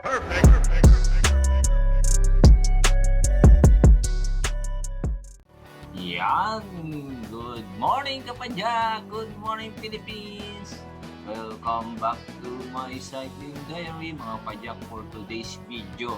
Yan! Good morning kapadyak! Good morning Philippines! Welcome back to my cycling diary mga padyak. For today's video,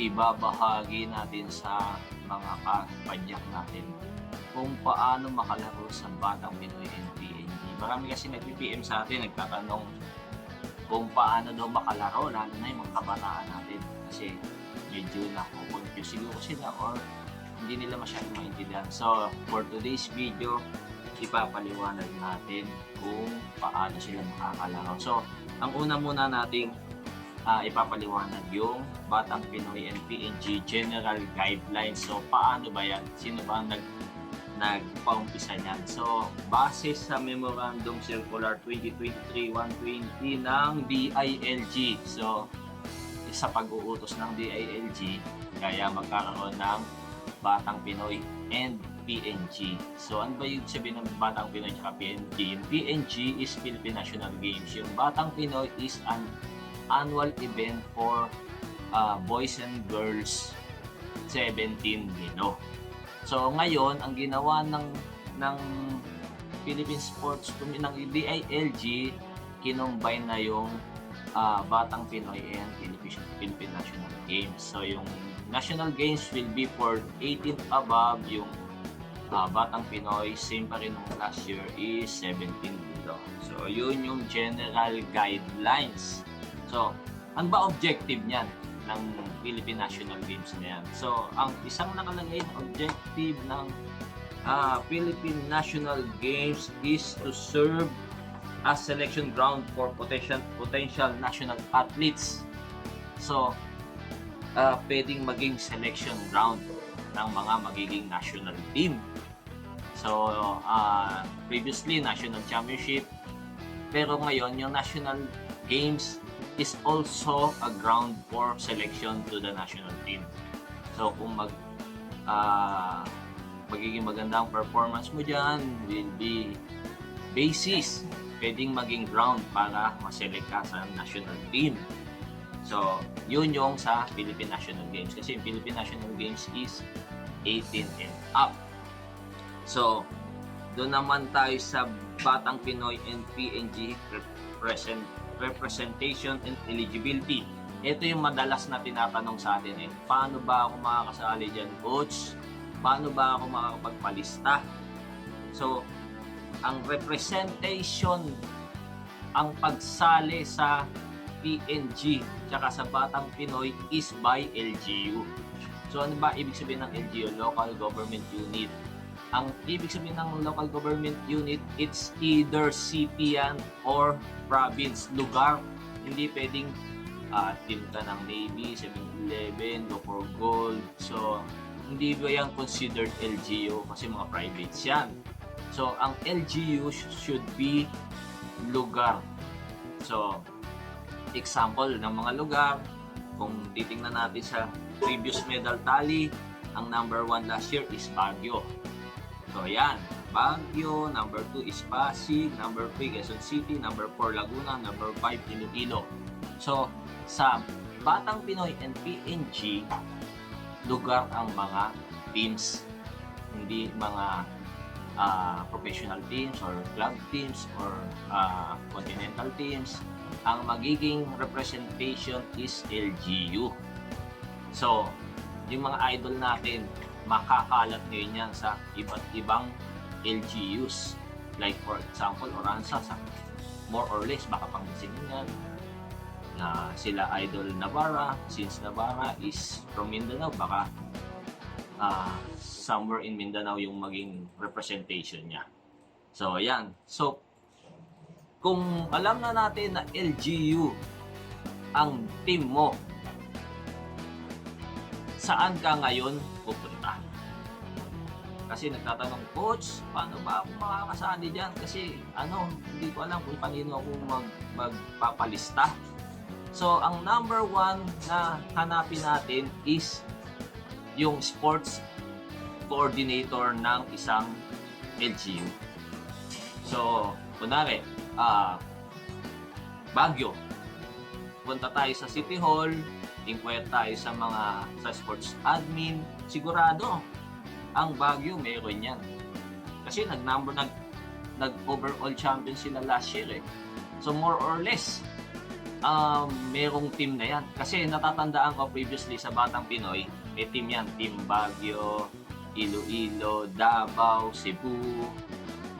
ibabahagi natin sa mga kapadyak natin kung paano makalaro sa Batang Pinoy NPNG. Marami kasi nag-PM sa atin, nagtatanong kung paano daw makalaro, lalo na yung mga kabataan natin. Kasi medyo na-confuse siguro sila or hindi nila masyadong maintindihan. So, for today's video, ipapaliwanag natin kung paano sila makakalaro. So, ang una muna nating ipapaliwanag yung Batang Pinoy NPNG General Guidelines. So, paano ba yan? Sino ba ang nagpaumpisa niyan? So, base sa Memorandum Circular 2023-120 ng DILG. So, sa pag-uutos ng DILG, kaya magkakaroon ng Batang Pinoy and PNG. So, ano ba yung sabihin ng Batang Pinoy at PNG? Yung PNG is Philippine National Games. Yung Batang Pinoy is an annual event for boys and girls 17 below. So, ngayon, ang ginawa ng Philippine Sports ng DILG, kinumbine na yung Batang Pinoy and Philippine National Games. So, yung National Games will be for 18 above. Yung Batang Pinoy, same pa rin nung last year, is 17 below. So, yun yung general guidelines. So, ano ba objective niyan ng Philippine National Games na yan? So, ang isang nakalagay na objective ng Philippine National Games is to serve as selection ground for potential national athletes. So, pwedeng maging selection ground ng mga magiging national team. So, previously, national championship. Pero ngayon, yung national games is also a ground for selection to the national team. So, kung magiging magandang performance mo dyan, will be basis. Pwedeng maging ground para ma-select ka sa national team. So, yun yung sa Philippine National Games. Kasi yung Philippine National Games is 18 and up. So, doon naman tayo sa Batang Pinoy and PNG representation and eligibility. Ito yung madalas na tinatanong sa atin. Paano ba ako makakasali dyan, coach? Paano ba ako makakapagpalista? So, ang representation, ang pagsali sa PNG tsaka sa Batang Pinoy is by LGU. So, ano ba ibig sabihin ng LGU? Local Government Unit. Ang ibig sabihin ng local government unit, it's either city yan or province, lugar. Hindi pwedeng team ka ng Navy, 7-Eleven, go for gold. So, hindi ba yan considered LGU kasi mga privates yan. So, ang LGU should be lugar. So, example ng mga lugar, kung titingnan natin sa previous medal tally, ang number 1 last year is Baguio. So, yan. Baguio, number 2 is Pasig, number 3 Quezon City, number 4 Laguna, number 5 Iloilo. So, sa Batang Pinoy and PNG, lugar ang mga teams, hindi mga professional teams or club teams or continental teams. Ang magiging representation is LGU. So, yung mga idol natin, makakalat ngayon yan sa iba't ibang LGUs. Like for example, Oranza, more or less, baka Pangasinan yan. Na sila idol Navarra, since Navarra is from Mindanao, baka somewhere in Mindanao yung maging representation niya. So, ayan. So, kung alam na natin na LGU ang team mo, saan ka ngayon pupunta? Kasi nagtatanong, coach, paano ba ako makakasali dyan? Kasi hindi ko alam kung paano ako magpapalista. So, ang number 1 na hanapin natin is yung sports coordinator ng isang LGU. So, kunwari, Baguio. punta tayo sa City Hall, inquire tayo sa sports admin, sigurado ang Baguio meron yan. Kasi nag-overall champion sila last year eh. So more or less, merong team na yan. Kasi natatandaan ko previously sa Batang Pinoy, may team yan. Team Baguio, Iloilo, Davao, Cebu.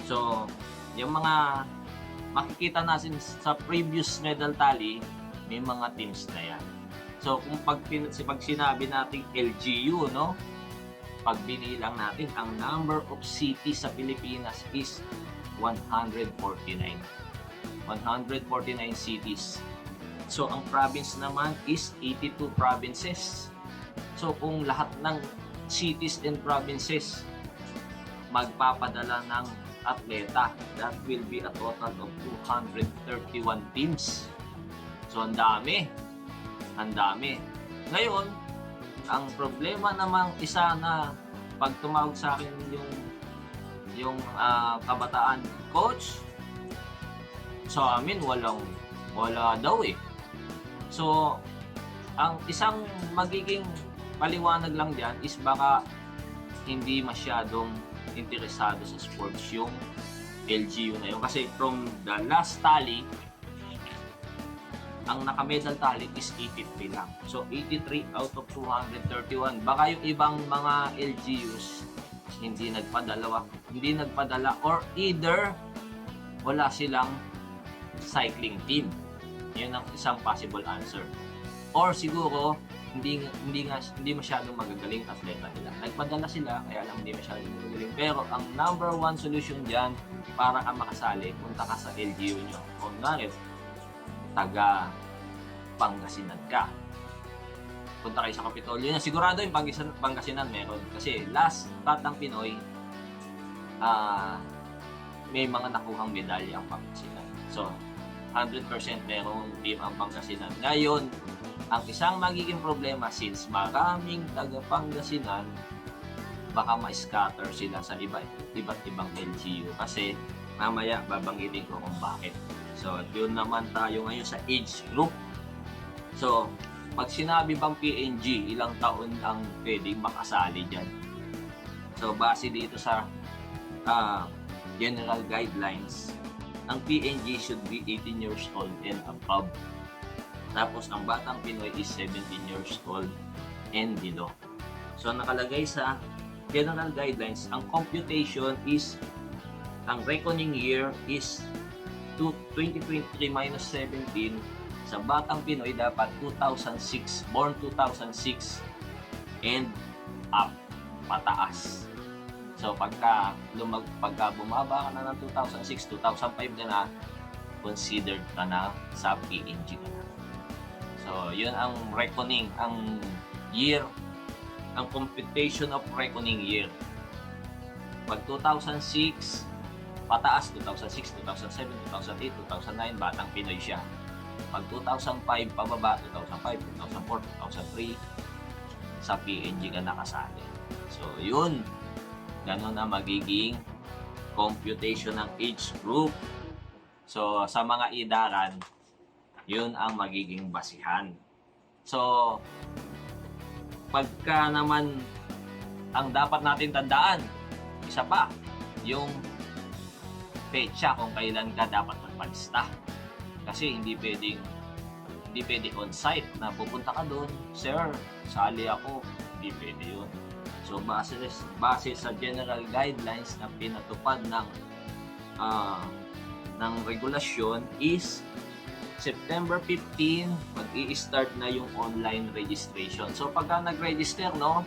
So, yung mga makikita natin sa previous medal tally, may mga teams na yan. So, kung pag sinabi natin LGU, no? Pag binilang natin, ang number of cities sa Pilipinas is 149. 149 cities. So, ang province naman is 82 provinces. So, kung lahat ng cities and provinces magpapadala ng atleta, that will be a total of 231 teams. So, ang dami. Ang dami. Ngayon, ang problema namang isa na pag tumawag sa akin yung kabataan, coach, sa amin wala daw eh. So, ang isang magiging paliwanag lang diyan is baka hindi masyadong interesado sa sports yung LGU na yun. Kasi from the last tally, ang naka-medal tally is 83 lang. So, 83 out of 231. Baka yung ibang mga LGUs hindi nagpadala or either wala silang cycling team. Yun ang isang possible answer. Or siguro hindi masyadong magagaling atleta nila. Nagpadala sila, kaya lang hindi masyadong magagaling. Pero ang number one solution dyan para ka makasali, punta ka sa LGU nyo. Kung ngayon, taga Pangasinan ka. Punta kayo sa Kapitolyo na sigurado yung Pangasinan meron. Kasi last Batang Pinoy, may mga nakuhang medalya ang Pangasinan. So, 100% merong team ang Pangasinan. Ngayon, ang isang magiging problema since maraming taga Pangasinan, baka ma-scatter sila sa iba't ibang LGU kasi mamaya babanggitin ko kung bakit. So, yun naman tayo ngayon sa age group. So, pag sinabi bang PNG, ilang taon ang pwedeng makasali dyan? So, base dito sa general guidelines, ang PNG should be 18 years old and above. Tapos, ang Batang Pinoy is 17 years old and below. So, nakalagay sa general guidelines, ang computation is, ang reckoning year is 2023 minus 17. Sa Batang Pinoy, dapat 2006, born 2006 and up, pataas. So, pagka bumaba ka na ng 2006, 2005 ka na, considered ka na sa PNG ka na. So, yun ang reckoning, ang year, ang computation of reckoning year. Pag 2006, pataas, 2006, 2007, 2008, 2009, Batang Pinoy siya. Pag 2005, pababa, 2005, 2004, 2003, sa PNG ka nakasali. So, yun. Ganun na magiging computation ng age group. So, sa mga idaran, yun ang magiging basihan. So, pagka naman ang dapat natin tandaan, isa pa, yung petsa kung kailan ka dapat magpalista. Kasi hindi pwede on-site na pupunta ka doon, sir, sali ako, hindi pwede yun. So, base sa general guidelines na pinatupad ng regulasyon is September 15, mag-i-start na yung online registration. So, pagka nag-register, no,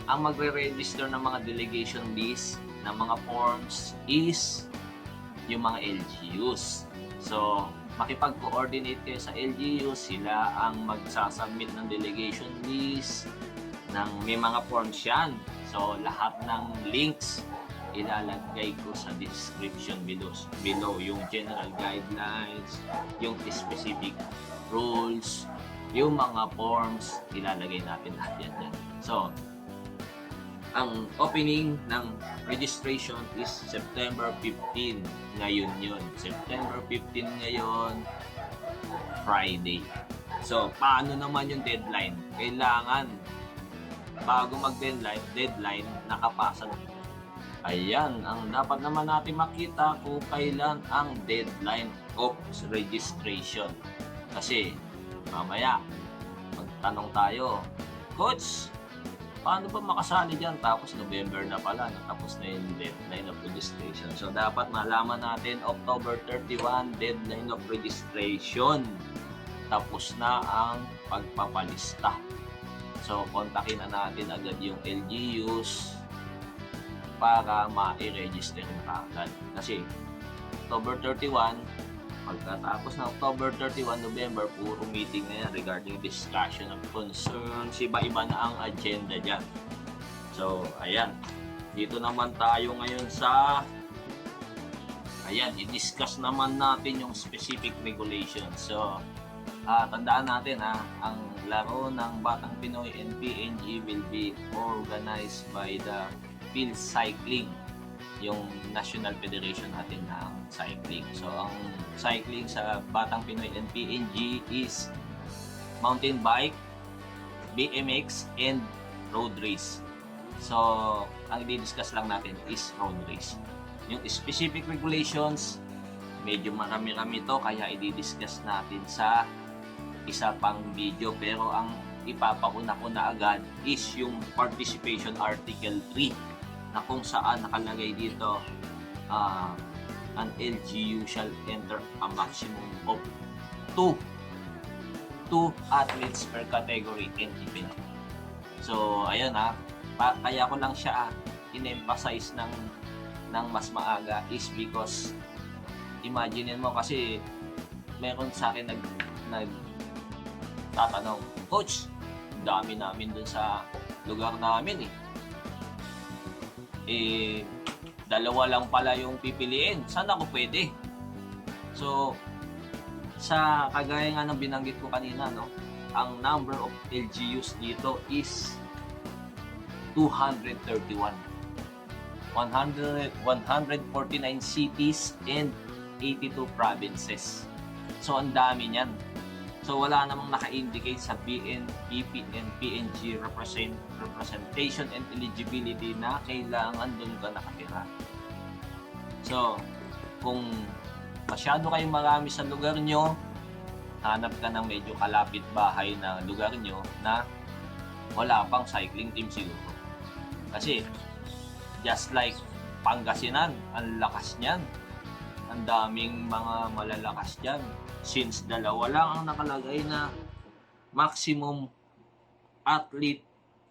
ang magre-register ng mga delegation list, ng mga forms is yung mga LGUs. So, makipag-coordinate kayo sa LGUs, sila ang magsasubmit ng delegation list, may mga forms yan. So, lahat ng links ilalagay ko sa description below yung general guidelines, yung specific rules, yung mga forms, ilalagay natin lahat yan. So, ang opening ng registration is September 15. Ngayon yun. September 15 ngayon. Friday. So, paano naman yung deadline? Kailangan, bago deadline, nakapasa na. Ayan, ang dapat naman natin makita kung kailan ang deadline of registration. Kasi, mamaya, magtanong tayo, Coach, paano ba makasali dyan? Tapos November na pala, tapos na yung deadline of registration. So, dapat malaman natin, October 31, deadline of registration. Tapos na ang pagpapalista. So, kontakin na natin agad yung LGUs para ma-register na agad. Kasi, October 31, pagkatapos ng October 31, November, puro meeting na yan regarding discussion of concerns. Iba-iba na ang agenda dyan. So, ayan. Dito naman tayo ngayon sa i-discuss naman natin yung specific regulations. So, tandaan natin ang laro ng Batang Pinoy and PNG will be organized by the Field Cycling, yung National Federation natin ng cycling. So, ang cycling sa Batang Pinoy and PNG is mountain bike, BMX, and road race. So, ang i-discuss lang natin is road race. Yung specific regulations, medyo marami-rami to, kaya i-discuss natin sa isa pang video. Pero ang ipapakuna ko na agad is yung participation article 3 na kung saan nakalagay dito an LGU shall enter a maximum of 2 athletes per category and event. So ayun kaya ko lang siya in-emphasize ng mas maaga is because imagine mo, kasi meron sa akin tatanong, Coach, dami namin dun sa lugar namin dalawa lang pala yung pipiliin. Saan ako pwede? So, sa kagaya nga ng binanggit ko kanina, ang number of LGUs dito is 231. 149 cities and 82 provinces. So, ang dami niyan. So, wala namang naka-indicate sa BNP and PNG representation and eligibility na kailangan doon ka nakatira. So, kung masyado kayong marami sa lugar nyo, hanap ka ng medyo kalapit bahay na lugar nyo na wala pang cycling team siguro. Kasi, just like Pangasinan, ang lakas niyan. Ang daming mga malalakas dyan. Since dalawa lang ang nakalagay na maximum athlete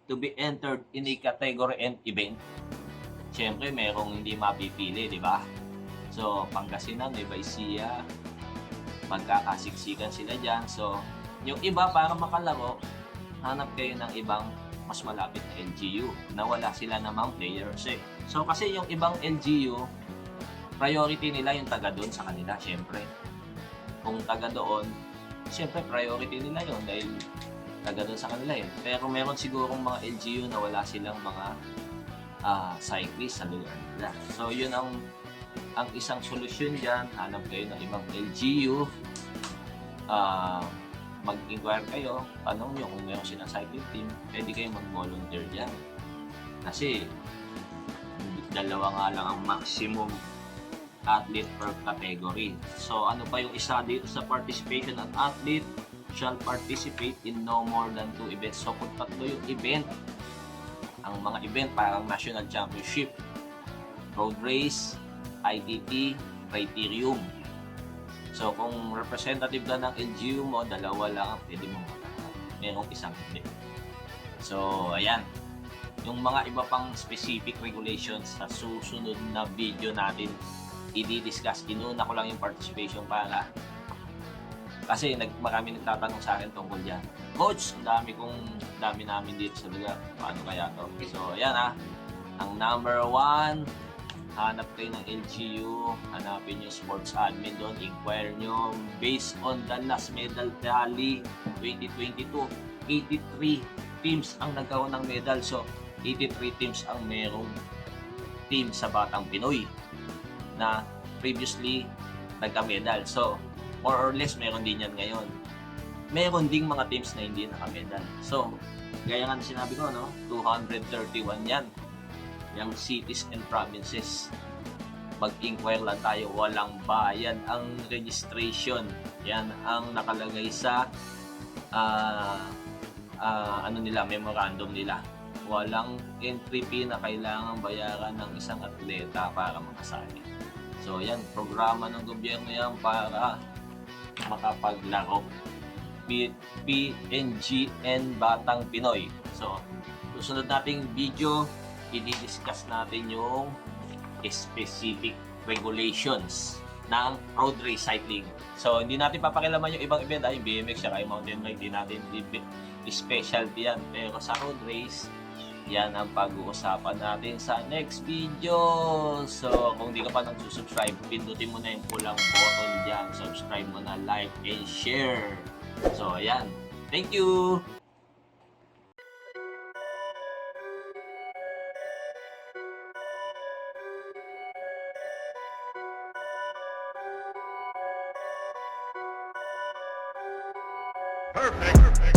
to be entered in a category and event, siyempre merong hindi mapipili, di ba? So, Pangasinan, Nueva Ecija, magkakasiksikan sila dyan. So, yung iba para makalaro, hanap kayo ng ibang mas malapit na LGU na wala sila namang players So, kasi yung ibang LGU, priority nila yung taga doon sa kanila, siyempre. Kung taga doon, siyempre priority nila yun dahil taga doon sa kanila yun. Pero meron sigurong mga LGU na wala silang mga cyclist sa lugar nila. So yun ang isang solusyon dyan. Hanap kayo ng ibang LGU, mag-inquire kayo, tanong nyo kung meron silang cycling team, pwede kayo mag-volunteer dyan. Kasi dalawa nga lang ang maximum athlete per category. So, ano pa yung isa dito sa participation? An athlete shall participate in no more than 2 events. So, kung tatlo yung event, ang mga event parang National Championship, Road Race, ITT, Criterium. So, kung representative ka ng LGU mo, dalawa lang ang pwede mo matakat. Merong isang hindi. So, ayan. Yung mga iba pang specific regulations sa susunod na video natin i-discuss. Inuna ko lang yung participation para kasi marami nagtatanong sa akin tungkol dyan. Coach, dami namin dito sa lugar. Paano kaya to? So, ayan ang number 1, hanap kayo ng LGU, hanapin yung sports admin doon, inquire nyo. Based on the last medal tally 2022, 83 teams ang nagkaroon ng medal. So, 83 teams ang merong team sa Batang Pinoy na previously nagka-medal. So, more or less meron din yan ngayon. Meron ding mga teams na hindi nakamedal. So, gaya nga sinabi ko, no? 231 yan. Yung cities and provinces. Mag-inquire lang tayo, walang bayad ang registration. Yan ang nakalagay sa memorandum nila. Walang entry fee na kailangan bayaran ng isang atleta para makasali. So yan, programa ng gobyerno yan para makapaglaro. PNGN Batang Pinoy. So, susunod nating video, i-discuss natin yung specific regulations ng road race cycling. So, hindi natin papakilaman yung ibang event, yung BMX, yung mountain bike, hindi natin specialty yan. Pero sa road race, yan ang pag-uusapan natin sa next video. So, kung di ka pa nang subscribe, pindutin mo na yung pulang button dyan. Subscribe mo na, like, and share. So, ayan. Thank you! Perfect.